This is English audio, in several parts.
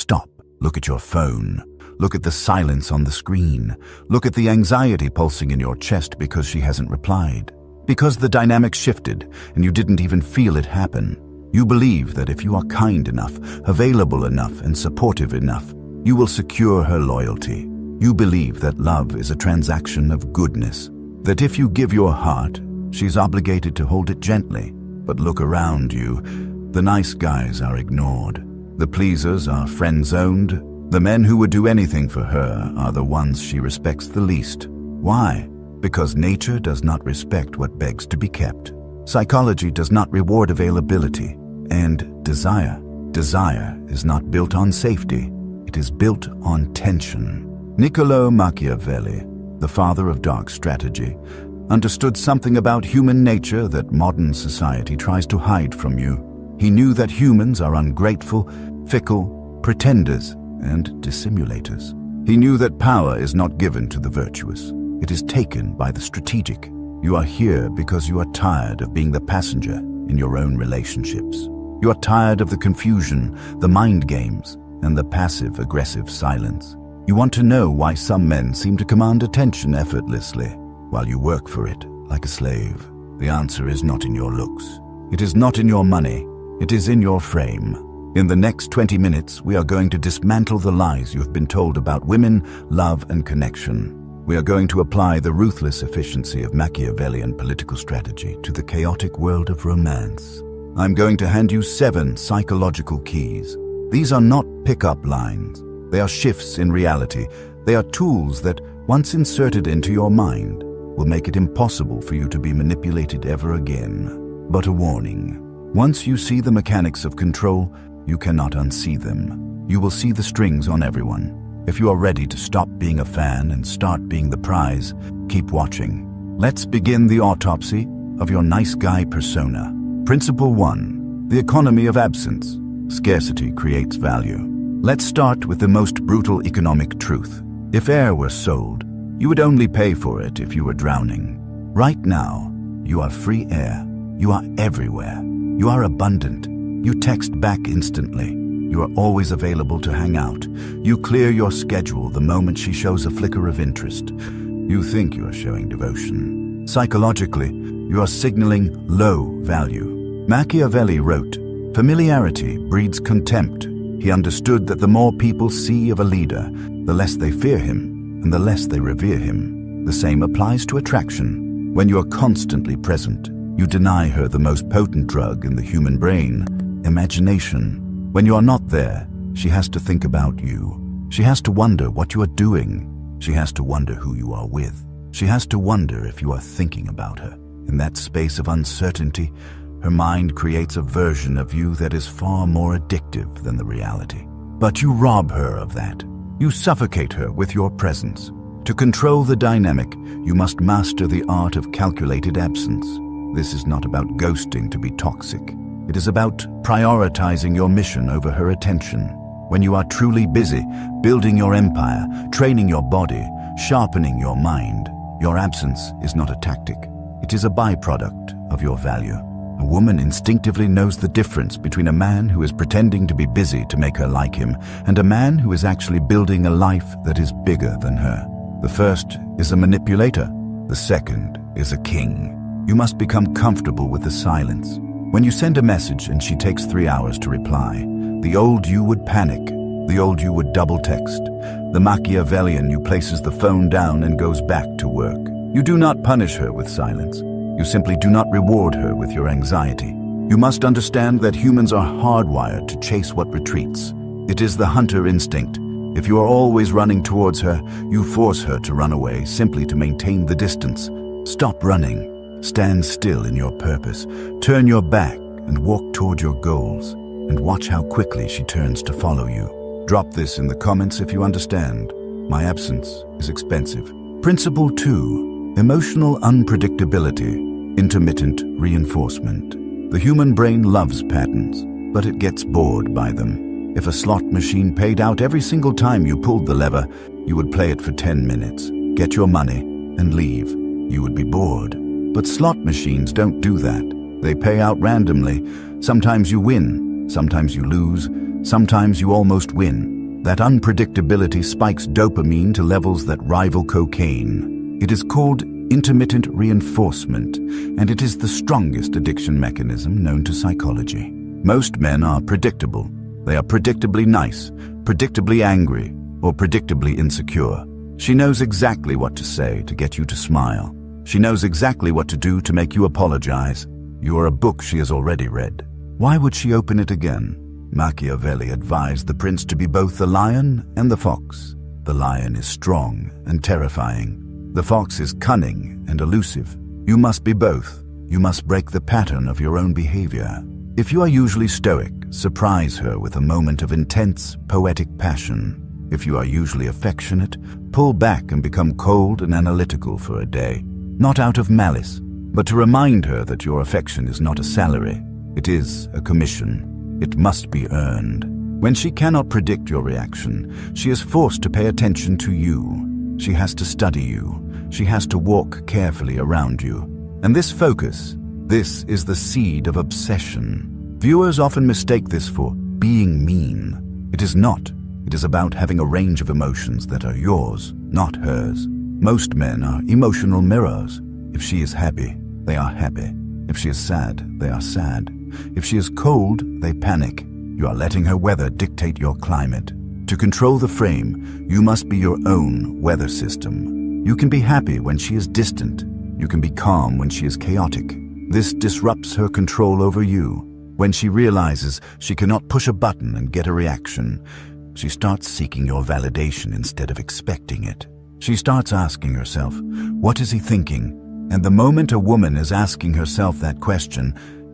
Stop. Look at your phone. Look at the silence on the screen. Look at the anxiety pulsing in your chest because she hasn't replied. Because the dynamic shifted and you didn't even feel it happen. You believe that if you are kind enough, available enough, and supportive enough, you will secure her loyalty. You believe that love is a transaction of goodness. That if you give your heart, she's obligated to hold it gently. But look around you. The nice guys are ignored. The pleasers are friend-zoned. The men who would do anything for her are the ones she respects the least. Why? Because nature does not respect what begs to be kept. Psychology does not reward availability. And desire. Desire is not built on safety. It is built on tension. Niccolo Machiavelli, the father of dark strategy, understood something about human nature that modern society tries to hide from you. He knew that humans are ungrateful, fickle, pretenders, and dissimulators. He knew that power is not given to the virtuous. It is taken by the strategic. You are here because you are tired of being the passenger in your own relationships. You are tired of the confusion, the mind games, and the passive-aggressive silence. You want to know why some men seem to command attention effortlessly, while you work for it like a slave. The answer is not in your looks. It is not in your money. It is in your frame. In the next 20 minutes, we are going to dismantle the lies you have been told about women, love, and connection. We are going to apply the ruthless efficiency of Machiavellian political strategy to the chaotic world of romance. I'm going to hand you 7 psychological keys. These are not pick-up lines. They are shifts in reality. They are tools that, once inserted into your mind, will make it impossible for you to be manipulated ever again. But a warning. Once you see the mechanics of control, you cannot unsee them. You will see the strings on everyone. If you are ready to stop being a fan and start being the prize, keep watching. Let's begin the autopsy of your nice guy persona. Principle 1. The economy of absence. Scarcity creates value. Let's start with the most brutal economic truth. If air were sold, you would only pay for it if you were drowning. Right now, you are free air. You are everywhere. You are abundant. You text back instantly. You are always available to hang out. You clear your schedule the moment she shows a flicker of interest. You think you are showing devotion. Psychologically, you are signaling low value. Machiavelli wrote, "Familiarity breeds contempt." He understood that the more people see of a leader, the less they fear him and the less they revere him. The same applies to attraction. When you are constantly present, you deny her the most potent drug in the human brain, imagination. When you are not there, she has to think about you. She has to wonder what you are doing. She has to wonder who you are with. She has to wonder if you are thinking about her. In that space of uncertainty, her mind creates a version of you that is far more addictive than the reality. But you rob her of that. You suffocate her with your presence. To control the dynamic, you must master the art of calculated absence. This is not about ghosting to be toxic. It is about prioritizing your mission over her attention. When you are truly busy, building your empire, training your body, sharpening your mind, your absence is not a tactic. It is a byproduct of your value. A woman instinctively knows the difference between a man who is pretending to be busy to make her like him and a man who is actually building a life that is bigger than her. The first is a manipulator. The second is a king. You must become comfortable with the silence. When you send a message and she takes 3 hours to reply, the old you would panic. The old you would double text. The Machiavellian you places the phone down and goes back to work. You do not punish her with silence. You simply do not reward her with your anxiety. You must understand that humans are hardwired to chase what retreats. It is the hunter instinct. If you are always running towards her, you force her to run away simply to maintain the distance. Stop running. Stand still in your purpose. Turn your back and walk toward your goals. And watch how quickly she turns to follow you. Drop this in the comments if you understand. My absence is expensive. Principle 2. Emotional unpredictability, intermittent reinforcement. The human brain loves patterns, but it gets bored by them. If a slot machine paid out every single time you pulled the lever, you would play it for 10 minutes, get your money, and leave. You would be bored. But slot machines don't do that. They pay out randomly. Sometimes you win, sometimes you lose, Sometimes you almost win. That unpredictability spikes dopamine to levels that rival cocaine. It is called intermittent reinforcement, and it is the strongest addiction mechanism known to psychology. Most men are predictable. They are predictably nice, predictably angry, or predictably insecure. She knows exactly what to say to get you to smile. She knows exactly what to do to make you apologize. You are a book she has already read. Why would she open it again? Machiavelli advised the prince to be both the lion and the fox. The lion is strong and terrifying. The fox is cunning and elusive. You must be both. You must break the pattern of your own behavior. If you are usually stoic, surprise her with a moment of intense, poetic passion. If you are usually affectionate, pull back and become cold and analytical for a day. Not out of malice, but to remind her that your affection is not a salary. It is a commission. It must be earned. When she cannot predict your reaction, she is forced to pay attention to you. She has to study you. She has to walk carefully around you. And this focus, this is the seed of obsession. Viewers often mistake this for being mean. It is not. It is about having a range of emotions that are yours, not hers. Most men are emotional mirrors. If she is happy, they are happy. If she is sad, they are sad. If she is cold, they panic. You are letting her weather dictate your climate. To control the frame, you must be your own weather system. You can be happy when she is distant. You can be calm when she is chaotic. This disrupts her control over you. When she realizes she cannot push a button and get a reaction, she starts seeking your validation instead of expecting it. She starts asking herself, what is he thinking? And the moment a woman is asking herself that question,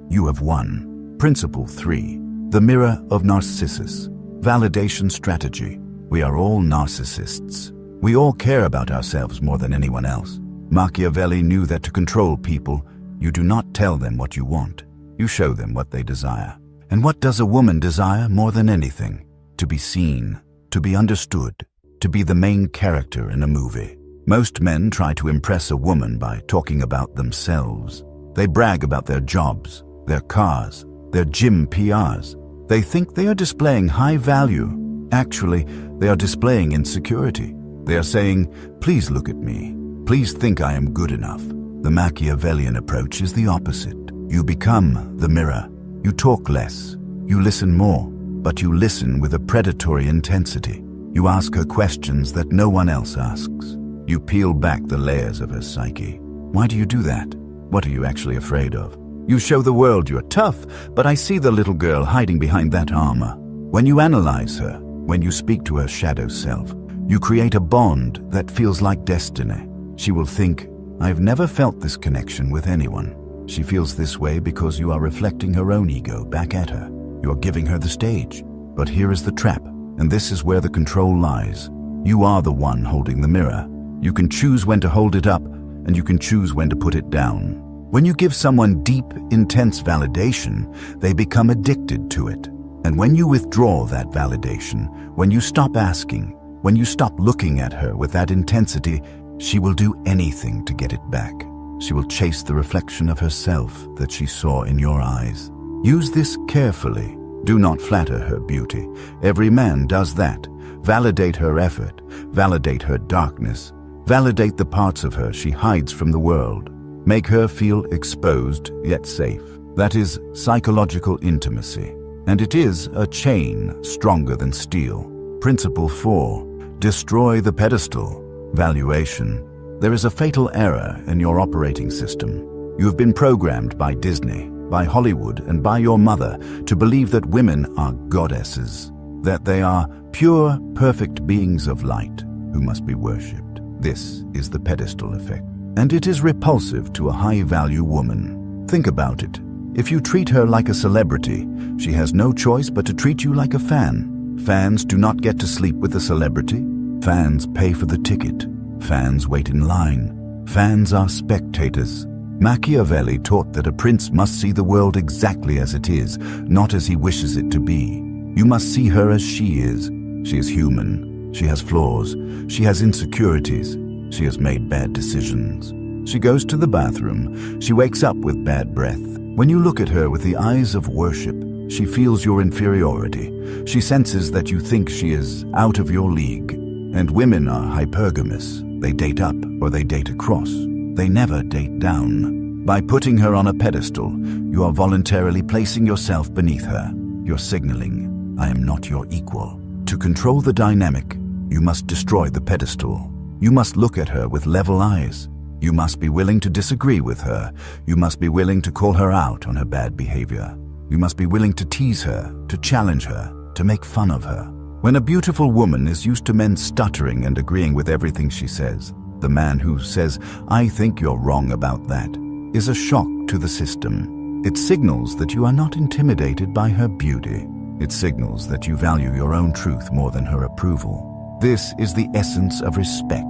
you have won. Principle 3. The mirror of Narcissus. Validation strategy. We are all narcissists. We all care about ourselves more than anyone else. Machiavelli knew that to control people, you do not tell them what you want. You show them what they desire. And what does a woman desire more than anything? To be seen, to be understood, to be the main character in a movie. Most men try to impress a woman by talking about themselves. They brag about their jobs, their cars, their gym PRs. They think they are displaying high value. Actually, they are displaying insecurity. They are saying, please look at me. Please think I am good enough. The Machiavellian approach is the opposite. You become the mirror. You talk less. You listen more, but you listen with a predatory intensity. You ask her questions that no one else asks. You peel back the layers of her psyche. Why do you do that? What are you actually afraid of? You show the world you're tough, but I see the little girl hiding behind that armor. When you analyze her, when you speak to her shadow self, you create a bond that feels like destiny. She will think, I've never felt this connection with anyone. She feels this way because you are reflecting her own ego back at her. You are giving her the stage. But here is the trap, and this is where the control lies. You are the one holding the mirror. You can choose when to hold it up, and you can choose when to put it down. When you give someone deep, intense validation, they become addicted to it. And when you withdraw that validation, when you stop asking, when you stop looking at her with that intensity, she will do anything to get it back. She will chase the reflection of herself that she saw in your eyes. Use this carefully. Do not flatter her beauty. Every man does that. Validate her effort. Validate her darkness. Validate the parts of her she hides from the world. Make her feel exposed yet safe. That is psychological intimacy. And it is a chain stronger than steel. Principle 4. Destroy the pedestal. Valuation. There is a fatal error in your operating system. You have been programmed by Disney, by Hollywood, and by your mother to believe that women are goddesses, that they are pure, perfect beings of light who must be worshipped. This is the pedestal effect, and it is repulsive to a high-value woman. Think about it. If you treat her like a celebrity, she has no choice but to treat you like a fan. Fans do not get to sleep with a celebrity. Fans pay for the ticket. Fans wait in line. Fans are spectators. Machiavelli taught that a prince must see the world exactly as it is, not as he wishes it to be. You must see her as she is. She is human. She has flaws. She has insecurities. She has made bad decisions. She goes to the bathroom. She wakes up with bad breath. When you look at her with the eyes of worship, She feels your inferiority. She senses that you think she is out of your league. And women are hypergamous. They date up or they date across. They never date down. By putting her on a pedestal, you are voluntarily placing yourself beneath her. You're signaling, I am not your equal. To control the dynamic, you must destroy the pedestal. You must look at her with level eyes. You must be willing to disagree with her. You must be willing to call her out on her bad behavior. You must be willing to tease her, to challenge her, to make fun of her. When a beautiful woman is used to men stuttering and agreeing with everything she says, the man who says, I think you're wrong about that, is a shock to the system. It signals that you are not intimidated by her beauty. It signals that you value your own truth more than her approval. This is the essence of respect.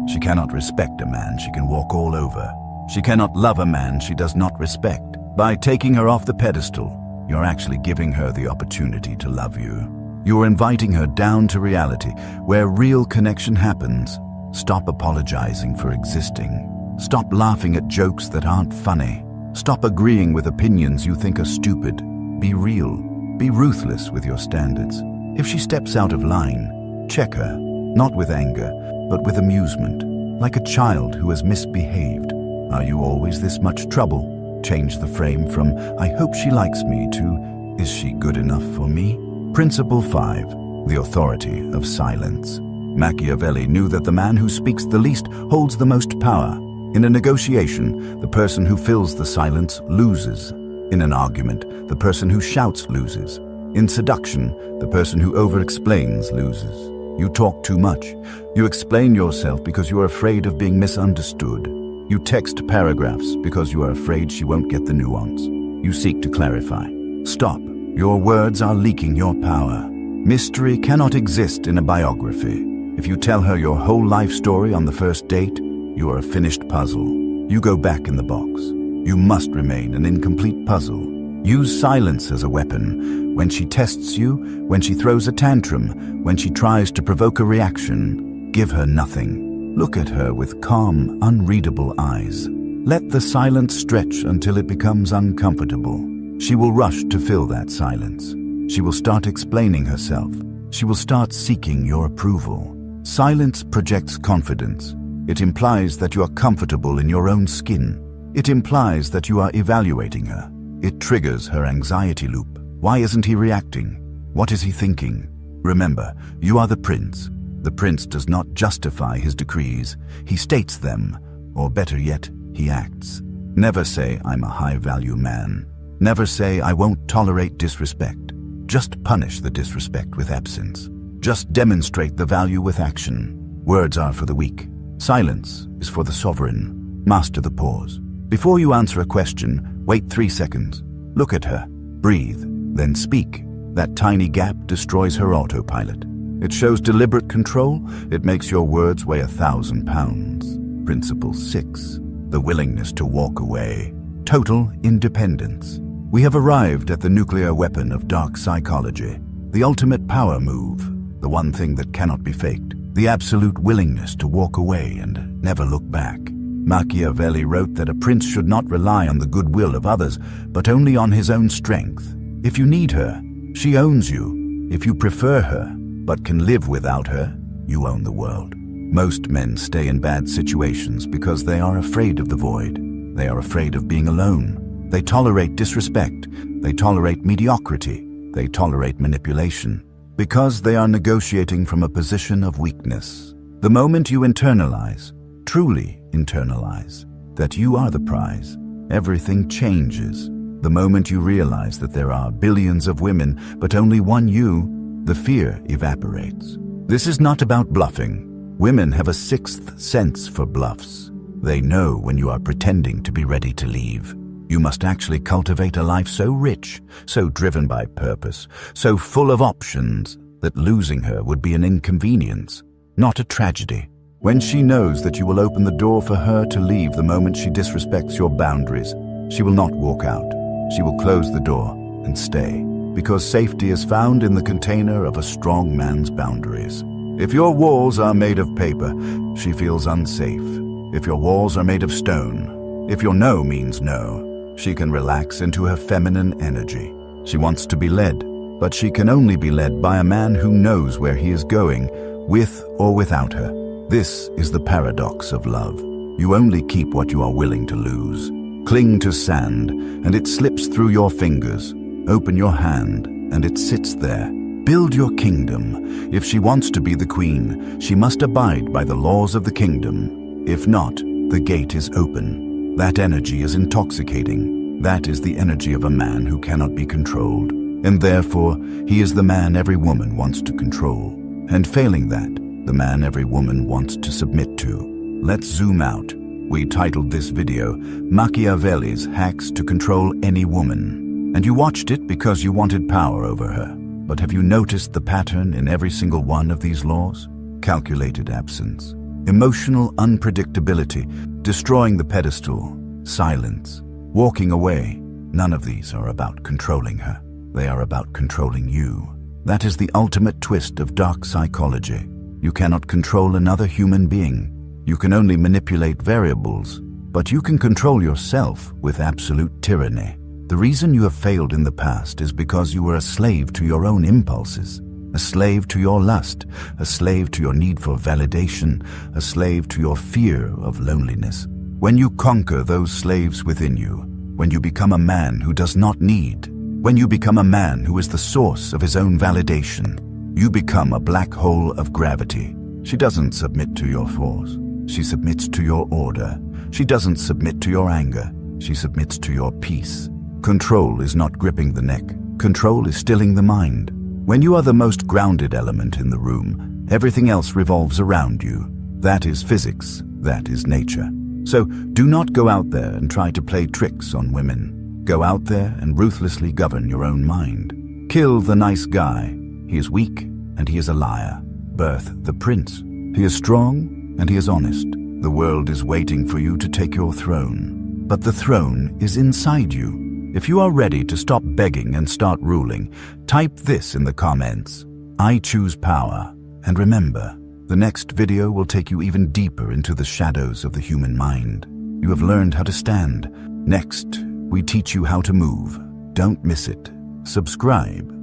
She cannot respect a man she can walk all over. She cannot love a man she does not respect. By taking her off the pedestal, you're actually giving her the opportunity to love you. You're inviting her down to reality, where real connection happens. Stop apologizing for existing. Stop laughing at jokes that aren't funny. Stop agreeing with opinions you think are stupid. Be real. Be ruthless with your standards. If she steps out of line, check her, not with anger, but with amusement, like a child who has misbehaved. Are you always this much trouble? Change the frame from, I hope she likes me, to, is she good enough for me? Principle 5. The authority of silence. Machiavelli knew that the man who speaks the least holds the most power. In a negotiation, the person who fills the silence loses. In an argument, the person who shouts loses. In seduction, the person who over-explains loses. You talk too much. You explain yourself because you are afraid of being misunderstood. You text paragraphs because you are afraid she won't get the nuance. You seek to clarify. Stop. Your words are leaking your power. Mystery cannot exist in a biography. If you tell her your whole life story on the first date, you are a finished puzzle. You go back in the box. You must remain an incomplete puzzle. Use silence as a weapon. When she tests you, when she throws a tantrum, when she tries to provoke a reaction, give her nothing. Look at her with calm, unreadable eyes. Let the silence stretch until it becomes uncomfortable. She will rush to fill that silence. She will start explaining herself. She will start seeking your approval. Silence projects confidence. It implies that you are comfortable in your own skin. It implies that you are evaluating her. It triggers her anxiety loop. Why isn't he reacting? What is he thinking? Remember, you are the prince. The prince does not justify his decrees. He states them, or better yet, he acts. Never say, I'm a high-value man. Never say, I won't tolerate disrespect. Just punish the disrespect with absence. Just demonstrate the value with action. Words are for the weak. Silence is for the sovereign. Master the pause. Before you answer a question, wait 3 seconds. Look at her. Breathe. Then speak. That tiny gap destroys her autopilot. It shows deliberate control. It makes your words weigh 1,000 pounds. Principle 6. The willingness to walk away. Total independence. We have arrived at the nuclear weapon of dark psychology. The ultimate power move. The one thing that cannot be faked. The absolute willingness to walk away and never look back. Machiavelli wrote that a prince should not rely on the goodwill of others, but only on his own strength. If you need her, she owns you. If you prefer her, but can live without her, you own the world. Most men stay in bad situations because they are afraid of the void. They are afraid of being alone. They tolerate disrespect. They tolerate mediocrity. They tolerate manipulation. Because they are negotiating from a position of weakness. The moment you internalize, truly internalize, that you are the prize, everything changes. The moment you realize that there are billions of women, but only one you, the fear evaporates. This is not about bluffing. Women have a sixth sense for bluffs. They know when you are pretending to be ready to leave. You must actually cultivate a life so rich, so driven by purpose, so full of options, that losing her would be an inconvenience, not a tragedy. When she knows that you will open the door for her to leave the moment she disrespects your boundaries, she will not walk out. She will close the door and stay, because safety is found in the container of a strong man's boundaries. If your walls are made of paper, she feels unsafe. If your walls are made of stone, if your no means no, she can relax into her feminine energy. She wants to be led, but she can only be led by a man who knows where he is going, with or without her. This is the paradox of love. You only keep what you are willing to lose. Cling to sand, and it slips through your fingers. Open your hand, and it sits there. Build your kingdom. If she wants to be the queen, she must abide by the laws of the kingdom. If not, the gate is open. That energy is intoxicating. That is the energy of a man who cannot be controlled. And therefore, he is the man every woman wants to control. And failing that, the man every woman wants to submit to. Let's zoom out. We titled this video, Machiavelli's Hacks to Control Any Woman. And you watched it because you wanted power over her. But have you noticed the pattern in every single one of these laws? Calculated absence, emotional unpredictability, destroying the pedestal, silence, walking away. None of these are about controlling her. They are about controlling you. That is the ultimate twist of dark psychology. You cannot control another human being. You can only manipulate variables, but you can control yourself with absolute tyranny. The reason you have failed in the past is because you were a slave to your own impulses, a slave to your lust, a slave to your need for validation, a slave to your fear of loneliness. When you conquer those slaves within you, when you become a man who does not need, when you become a man who is the source of his own validation, you become a black hole of gravity. She doesn't submit to your force. She submits to your order. She doesn't submit to your anger. She submits to your peace. Control is not gripping the neck. Control is stilling the mind. When you are the most grounded element in the room, everything else revolves around you. That is physics. That is nature. So do not go out there and try to play tricks on women. Go out there and ruthlessly govern your own mind. Kill the nice guy. He is weak and he is a liar. Birth the prince. He is strong and he is honest. The world is waiting for you to take your throne. But the throne is inside you. If you are ready to stop begging and start ruling, type this in the comments. I choose power. And remember, the next video will take you even deeper into the shadows of the human mind. You have learned how to stand. Next, we teach you how to move. Don't miss it. Subscribe.